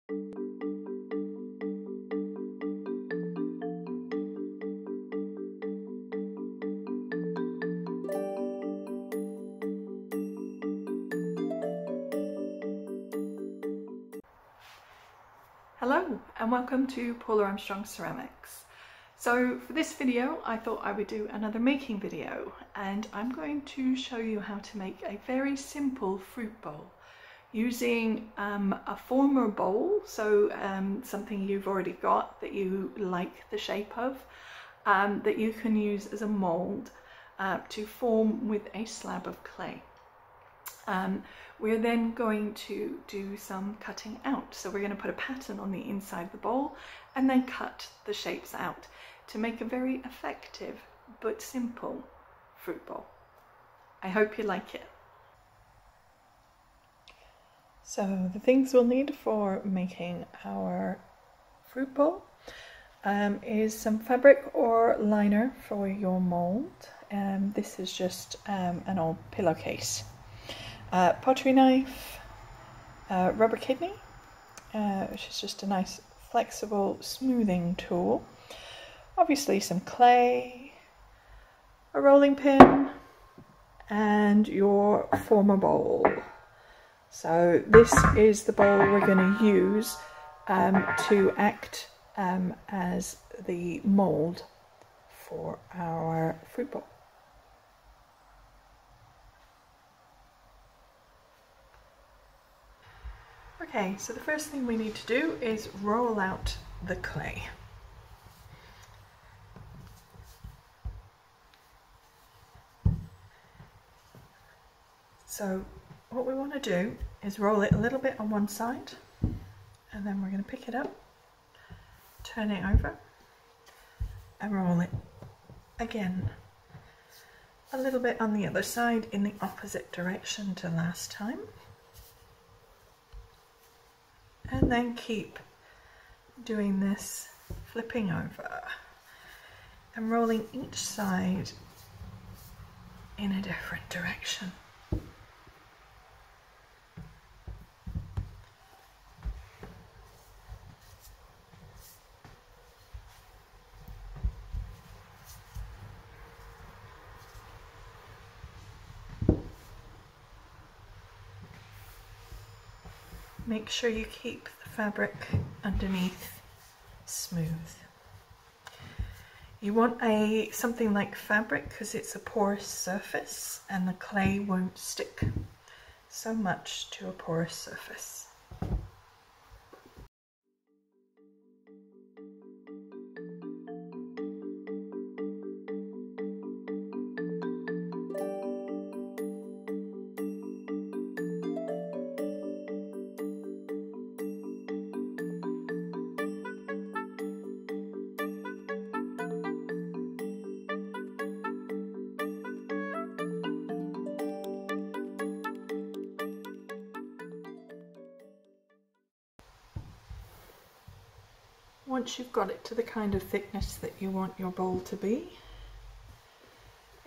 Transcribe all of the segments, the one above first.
Hello and welcome to Paula Armstrong Ceramics. So for this video I thought I would do another making video, and I'm going to show you how to make a very simple fruit bowl using a former bowl, so something you've already got that you like the shape of, that you can use as a mould to form with a slab of clay. We're then going to do some cutting out. So we're going to put a pattern on the inside of the bowl and then cut the shapes out to make a very effective but simple fruit bowl. I hope you like it. So the things we'll need for making our fruit bowl is some fabric or liner for your mould. This is just an old pillowcase. Pottery knife, rubber kidney, which is just a nice flexible smoothing tool, obviously some clay, a rolling pin, and your former bowl. So this is the bowl we're going to use to act as the mould for our fruit bowl. Okay, so the first thing we need to do is roll out the clay. So what we want to do is roll it a little bit on one side, and then we're going to pick it up, turn it over, and roll it again a little bit on the other side in the opposite direction to last time. And then keep doing this, flipping over and rolling each side in a different direction. Make sure you keep the fabric underneath smooth. You want something like fabric because it's a porous surface and the clay won't stick so much to a porous surface. Once you've got it to the kind of thickness that you want your bowl to be,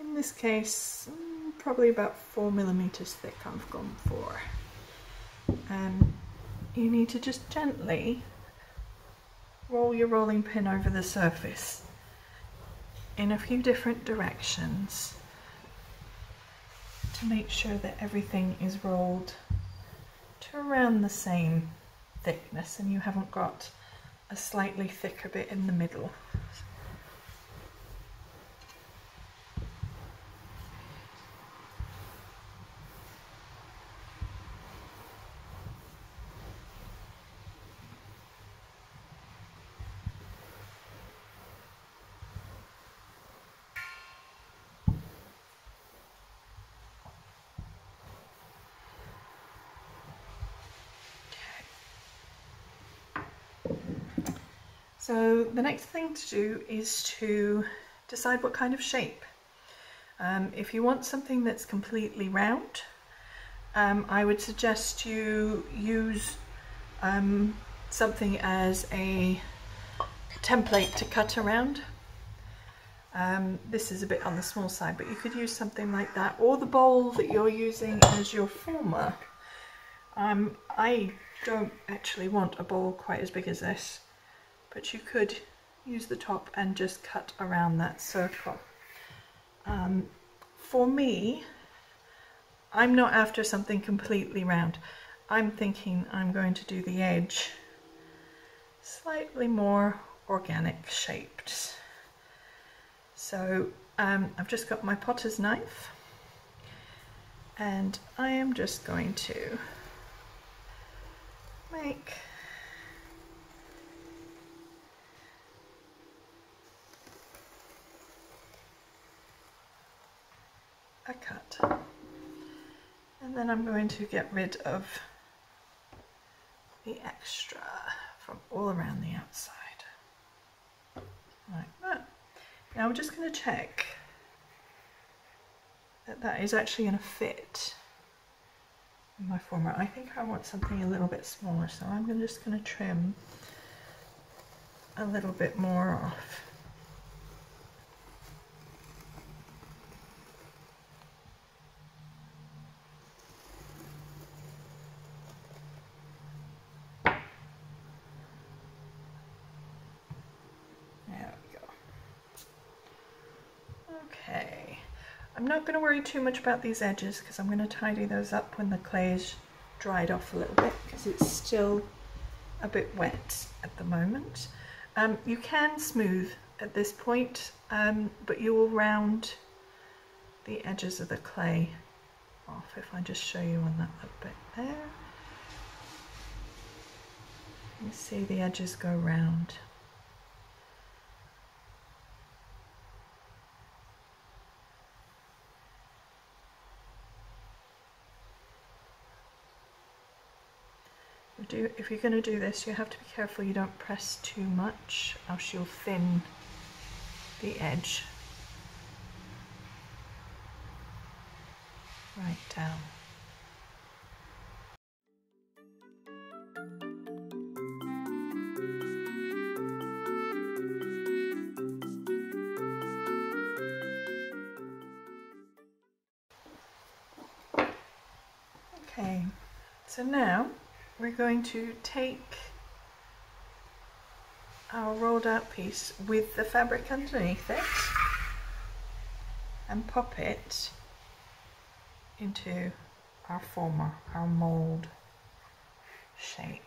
in this case probably about 4mm thick I've gone for, you need to just gently roll your rolling pin over the surface in a few different directions to make sure that everything is rolled to around the same thickness and you haven't got a slightly thicker bit in the middle. So the next thing to do is to decide what kind of shape. If you want something that's completely round, I would suggest you use something as a template to cut around. This is a bit on the small side, but you could use something like that, or the bowl that you're using as your former. I don't actually want a bowl quite as big as this, but you could use the top and just cut around that circle. For me, I'm not after something completely round. I'm thinking I'm going to do the edge slightly more organic shaped. So I've just got my potter's knife, and I am just going to make a cut, and then I'm going to get rid of the extra from all around the outside, like that. Now I'm just going to check that that is actually going to fit in my former. I think I want something a little bit smaller, so I'm just going to trim a little bit more off. There we go. Okay. I'm not going to worry too much about these edges because I'm going to tidy those up when the clay is dried off a little bit, because it's still a bit wet at the moment. You can smooth at this point, but you will round the edges of the clay off. If I just show you on that little bit there, you see the edges go round. If you're going to do this, you have to be careful you don't press too much, else you'll thin the edge right down. Okay, so now we're going to take our rolled out piece with the fabric underneath it and pop it into our former, our mould shape.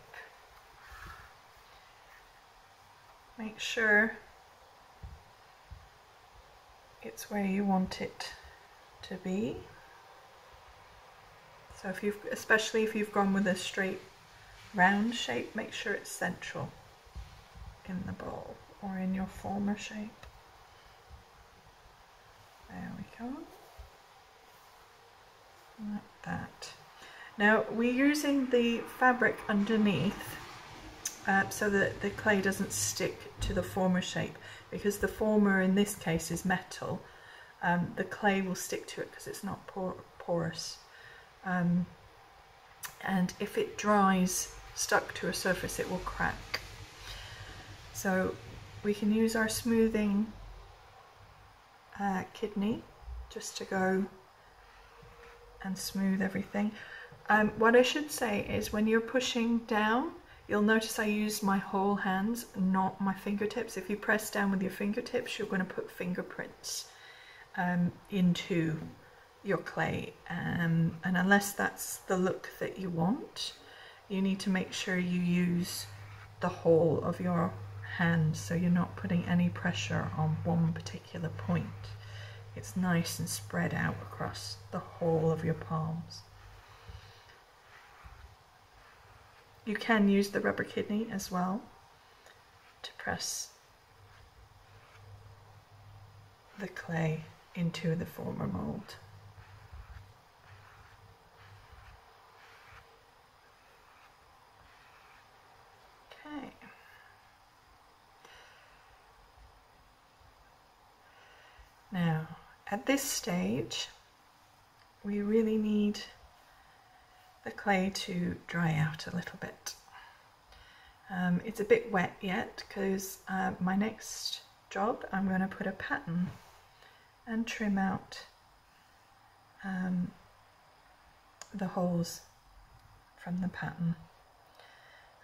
Make sure it's where you want it to be. So if you've, especially if you've gone with a straight round shape, make sure it's central in the bowl or in your former shape. There we go. Like that. Now we're using the fabric underneath so that the clay doesn't stick to the former shape, because the former in this case is metal. The clay will stick to it because it's not porous. And if it dries stuck to a surface, it will crack. So we can use our smoothing kidney just to go and smooth everything. What I should say is, when you're pushing down, you'll notice I use my whole hands, not my fingertips. If you press down with your fingertips, you're going to put fingerprints into your clay, and unless that's the look that you want, you need to make sure you use the whole of your hand, so you're not putting any pressure on one particular point. It's nice and spread out across the whole of your palms. You can use the rubber kidney as well to press the clay into the former mould. Okay. Now, at this stage, we really need the clay to dry out a little bit. It's a bit wet yet because my next job, I'm going to put a pattern and trim out the holes from the pattern.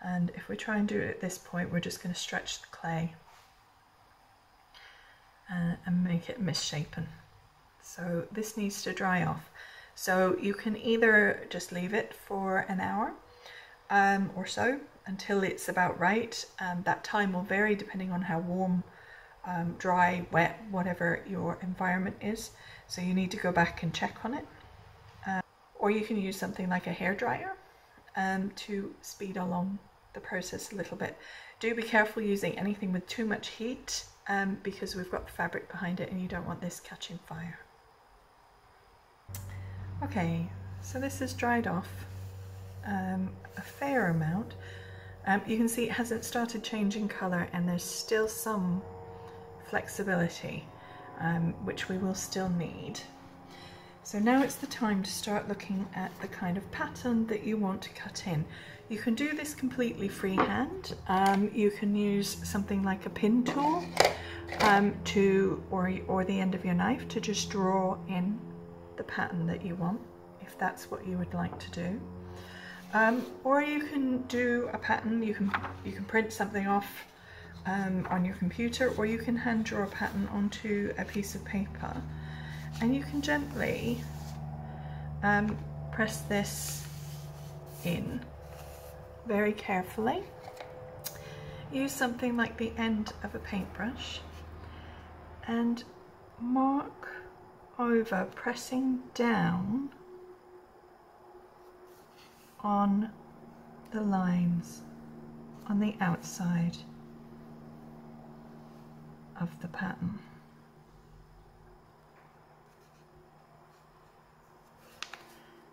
And if we try and do it at this point, we're just going to stretch the clay and make it misshapen. So this needs to dry off. So you can either just leave it for an hour or so until it's about right. That time will vary depending on how warm, dry, wet, whatever your environment is. So you need to go back and check on it. Or you can use something like a hairdryer to speed along the process a little bit. Do be careful using anything with too much heat because we've got the fabric behind it and you don't want this catching fire. Okay, so this is dried off a fair amount. You can see it hasn't started changing colour and there's still some flexibility, which we will still need. So now it's the time to start looking at the kind of pattern that you want to cut in. You can do this completely freehand. You can use something like a pin tool or the end of your knife to just draw in the pattern that you want, if that's what you would like to do. Or you can do a pattern, you can print something off on your computer, or you can hand draw a pattern onto a piece of paper. And you can gently press this in very carefully. Use something like the end of a paintbrush and mark over, pressing down on the lines on the outside of the pattern.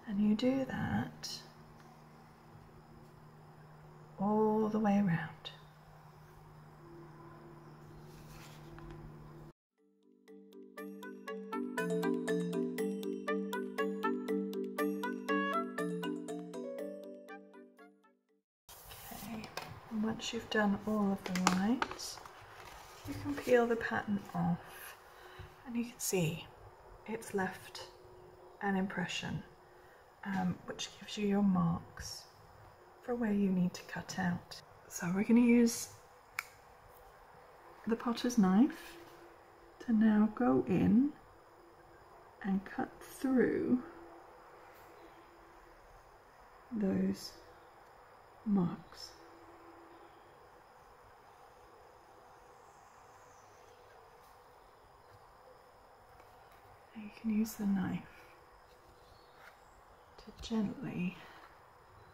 And you do that all the way around. Okay, and once you've done all of the lines, you can peel the pattern off and you can see it's left an impression. Which gives you your marks for where you need to cut out. So we're going to use the potter's knife to now go in and cut through those marks. And you can use the knife to gently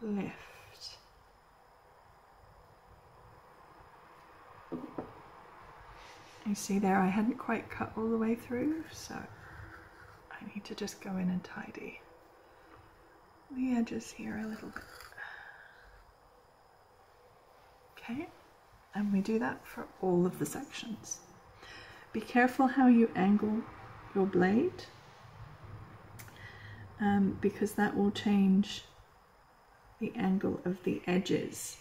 lift you see there I hadn't quite cut all the way through, so I need to just go in and tidy the edges here a little bit. Okay, and we do that for all of the sections. Be careful how you angle your blade, because that will change the angle of the edges.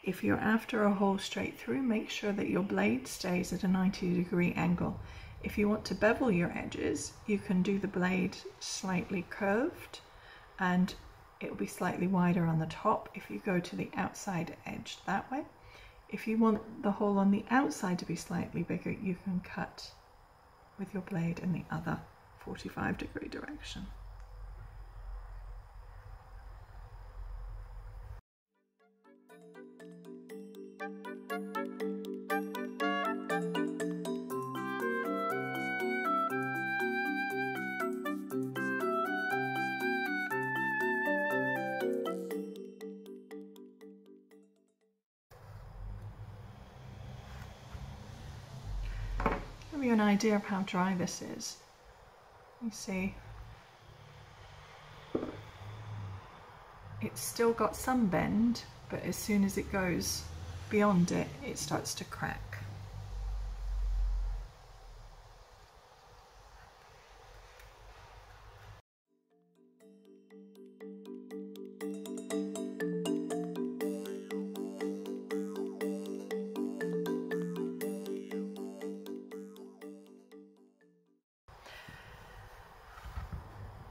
If you're after a hole straight through, make sure that your blade stays at a 90-degree angle. If you want to bevel your edges, you can do the blade slightly curved and it will be slightly wider on the top if you go to the outside edge that way. If you want the hole on the outside to be slightly bigger, you can cut with your blade in the other 45-degree direction. Give you an idea of how dry this is. You see, it's still got some bend, but as soon as it goes beyond it, it starts to crack.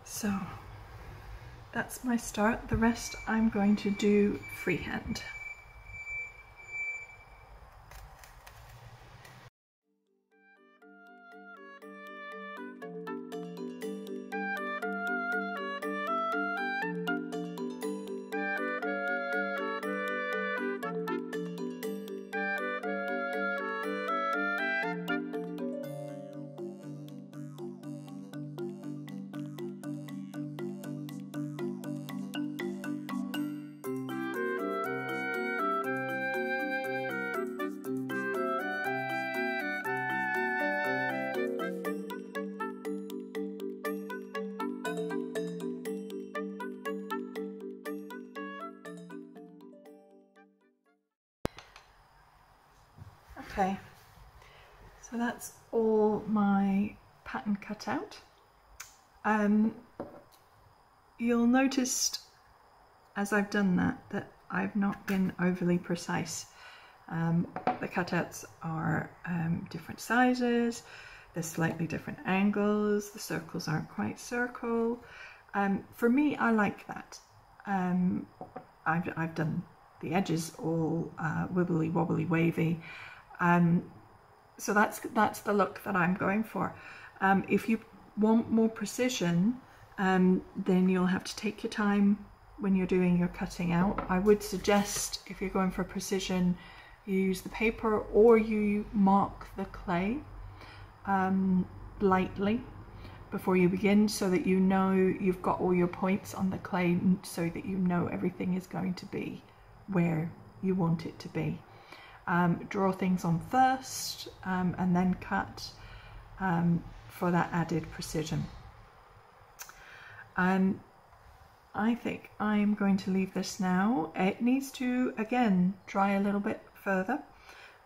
So that's my start. The rest I'm going to do freehand. Okay, so that's all my pattern cut out. You'll notice as I've done that I've not been overly precise. The cutouts are different sizes, there's slightly different angles, the circles aren't quite circle. For me, I like that. I've done the edges all wibbly wobbly wavy, so that's the look that I'm going for. If you want more precision, then you'll have to take your time when you're doing your cutting out. I would suggest, if you're going for precision, you use the paper or you mark the clay lightly before you begin, so that you know you've got all your points on the clay, so that you know everything is going to be where you want it to be. Draw things on first and then cut for that added precision. I think I'm going to leave this now. It needs to again dry a little bit further,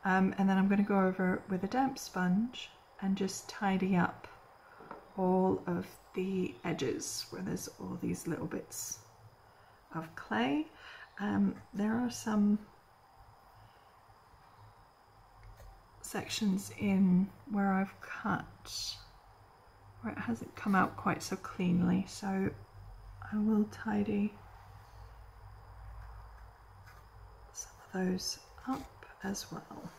and then I'm going to go over with a damp sponge and just tidy up all of the edges where there's all these little bits of clay. There are some sections in where I've cut where it hasn't come out quite so cleanly, so I will tidy some of those up as well.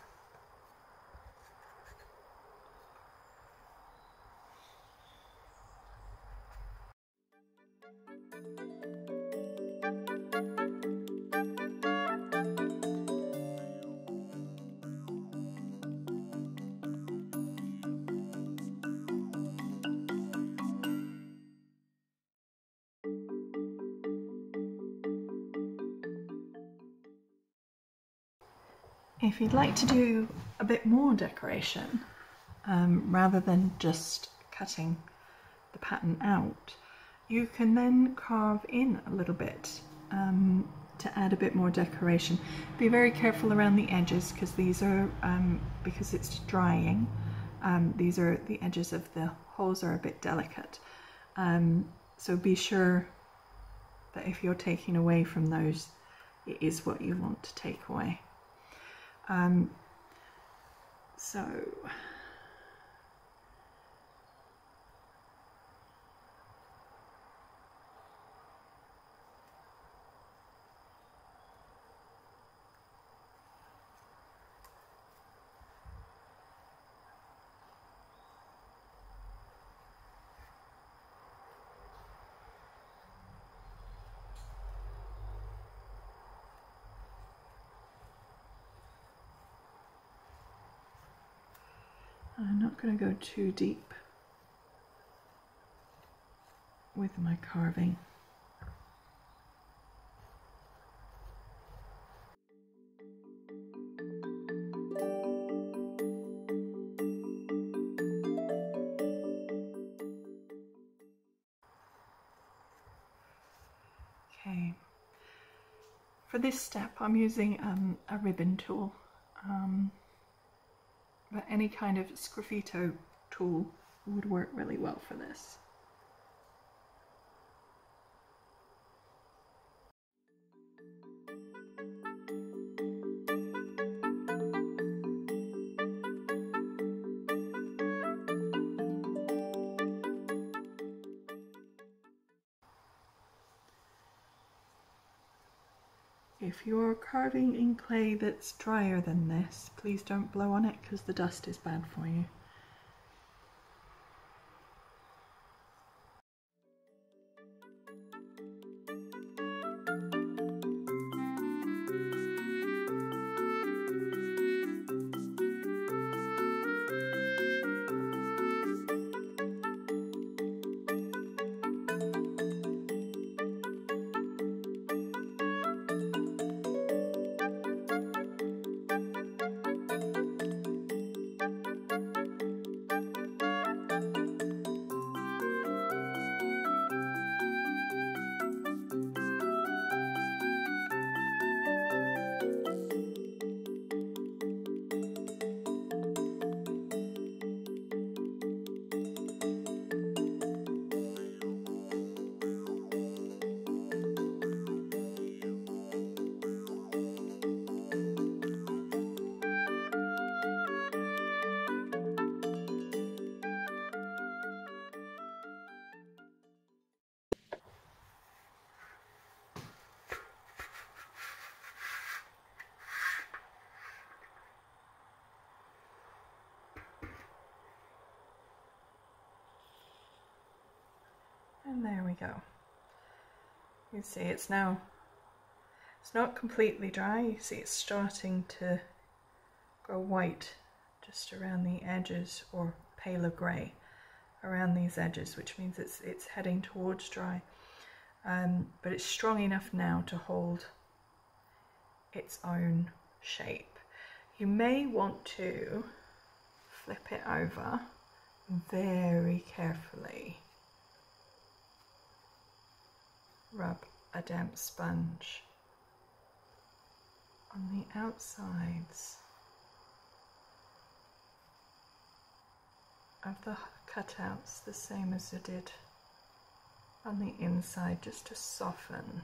If you'd like to do a bit more decoration, rather than just cutting the pattern out, you can then carve in a little bit to add a bit more decoration. Be very careful around the edges, because these are, because it's drying, these are the edges of the holes are a bit delicate. So be sure that if you're taking away from those, it is what you want to take away. So I'm not going to go too deep with my carving. Okay, for this step I'm using a ribbon tool. But any kind of sgraffito tool would work really well for this. If you're carving in clay that's drier than this, please don't blow on it, because the dust is bad for you. And there we go. You see it's now, it's not completely dry. You see it's starting to go white just around the edges, or paler grey around these edges, which means it's heading towards dry. But it's strong enough now to hold its own shape. You may want to flip it over very carefully. Rub a damp sponge on the outsides of the cutouts, the same as you did on the inside, just to soften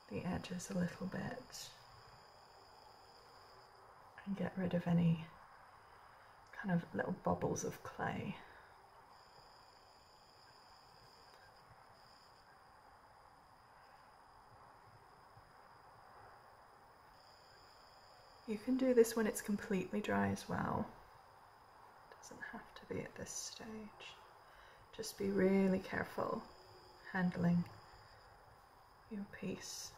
the edges a little bit and get rid of any kind of little bubbles of clay. You can do this when it's completely dry as well. It doesn't have to be at this stage. Just be really careful handling your piece.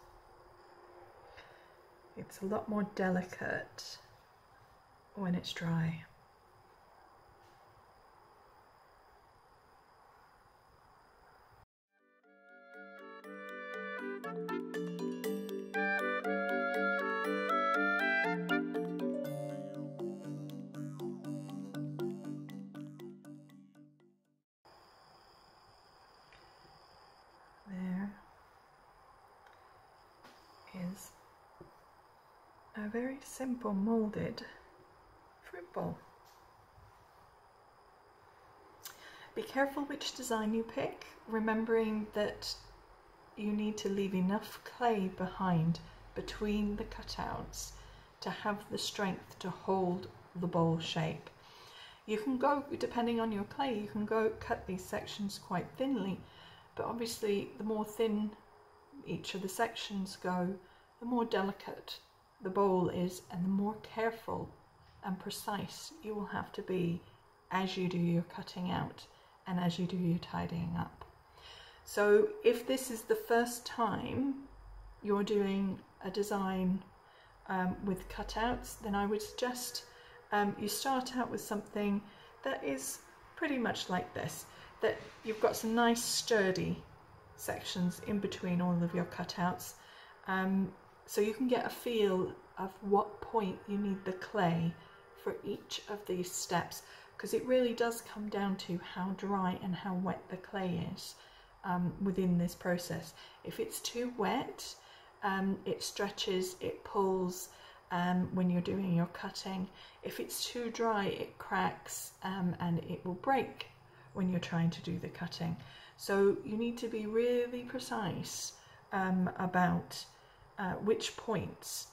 It's a lot more delicate when it's dry. There is a very simple moulded fruit bowl. Be careful which design you pick, remembering that you need to leave enough clay behind between the cutouts to have the strength to hold the bowl shape. You can go, depending on your clay, you can go cut these sections quite thinly, but obviously the more thin each of the sections go, the more delicate the bowl is, and the more careful and precise you will have to be as you do your cutting out and as you do your tidying up. So if this is the first time you're doing a design with cutouts, then I would suggest you start out with something that is pretty much like this, that you've got some nice sturdy sections in between all of your cutouts, so you can get a feel of what point you need the clay for each of these steps, because it really does come down to how dry and how wet the clay is within this process. If it's too wet, it stretches, it pulls when you're doing your cutting. If it's too dry, it cracks and it will break when you're trying to do the cutting. So you need to be really precise about which points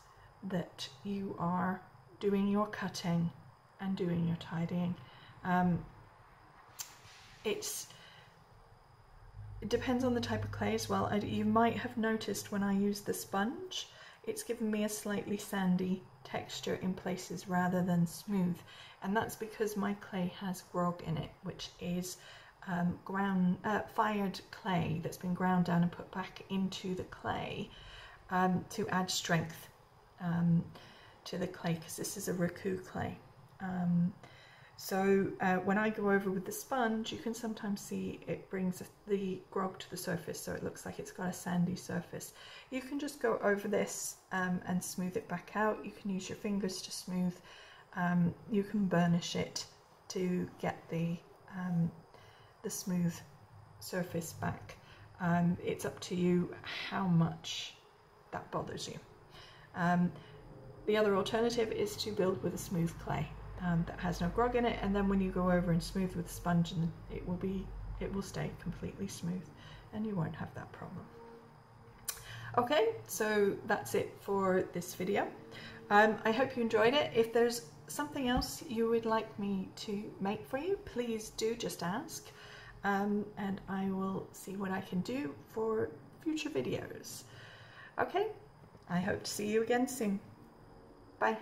that you are doing your cutting and doing your tidying. It depends on the type of clay as well. You might have noticed when I use the sponge, it's given me a slightly sandy texture in places rather than smooth, and that's because my clay has grog in it, which is fired clay that's been ground down and put back into the clay to add strength to the clay, because this is a raku clay. So when I go over with the sponge, you can sometimes see it brings the grog to the surface, so it looks like it's got a sandy surface. You can just go over this and smooth it back out. You can use your fingers to smooth. You can burnish it to get the smooth surface back. It's up to you how much that bothers you. The other alternative is to build with a smooth clay that has no grog in it, and then when you go over and smooth with the sponge, and it will stay completely smooth and you won't have that problem. Okay, so that's it for this video. I hope you enjoyed it. If there's something else you would like me to make for you, please do just ask, and I will see what I can do for future videos. Okay, I hope to see you again soon. Bye.